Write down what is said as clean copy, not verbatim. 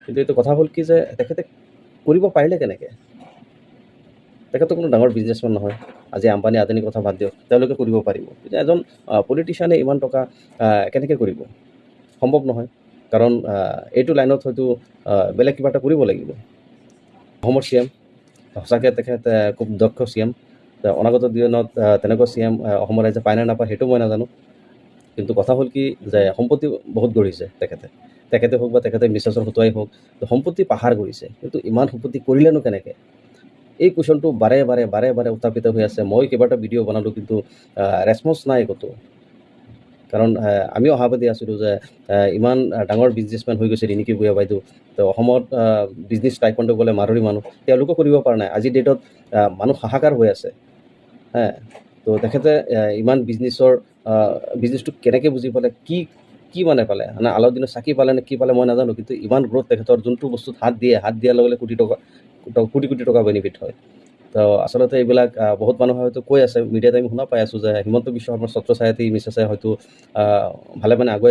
কিন্তু এইটো কথা হ'ল কি যে তেখেতে কৰিব পাৰিলে কেনেকৈ? তেখেতো কোনো ডাঙৰ বিজনেছমেন নহয়। আজি আম্বানী আদানীৰ কথা বাদ দিয়ক, তেওঁলোকে কৰিব পাৰিব। কিন্তু এজন পলিটিচিয়ানে ইমান টকা কেনেকৈ কৰিব? সম্ভৱ নহয়। কাৰণ এইটো লাইনত হয়তো বেলেগ কিবা এটা কৰিব লাগিব। অসমৰ চি এম সঁচাকৈ তেখেত খুব দক্ষ চি এম। অনাগত দিনত তেনেকুৱা চি এম অসমৰ ৰাইজে পায় নে নাপায় সেইটো মই নাজানো। কিন্তু কথা হ'ল কি যে সম্পত্তি বহুত গঢ়িছে তেখেতে হওক বা তেখেতে মিছেছৰ হতুৱাই হওক, সম্পত্তি পাহাৰ গঢ়িছে। কিন্তু ইমান সম্পত্তি কৰিলেনো কেনেকৈ? এই কুৱেশ্যনটো বাৰে বাৰে উত্থাপিত হৈ আছে। মই কেইবাটা ভিডিঅ' বনালোঁ, কিন্তু ৰেছপন্স নাই ক'তো। কাৰণ আমিও আশাবাদী আছিলোঁ যে ইমান ডাঙৰ বিজনেছমেন হৈ গৈছে ৰিণিকী ভূঞা বাইদেউ। তো অসমত বিজনেছ টাইকোৱাণ্ডো গ'লে মাৰোৱাৰী মানুহ, তেওঁলোকো কৰিব পৰা নাই। আজিৰ ডেটত মানুহ হাহাকাৰ হৈ আছে। তো তেখেতে ইমান বিজনেছটো কেনেকৈ বুজি পালে, কি মানে পালে, মানে আলাউদ্দিনৰ চাকি পালে নে কি পালে মই নাজানো। কিন্তু ইমান গ্ৰ'থ তেখেতৰ যোনটো বস্তুত হাত দিয়াৰ লগে লগে কোটি টকা বেনিফিট হয়। তো আচলতে এইবিলাক বহুত মানুহে হয়তো কৈ আছে, মিডিয়াত আমি শুনা পাই আছোঁ যে হিমন্ত বিশ্ব শৰ্মাৰ ছত্ৰ ছায়াতেই মিছেছে হয়তো ভালে মানে আগুৱাই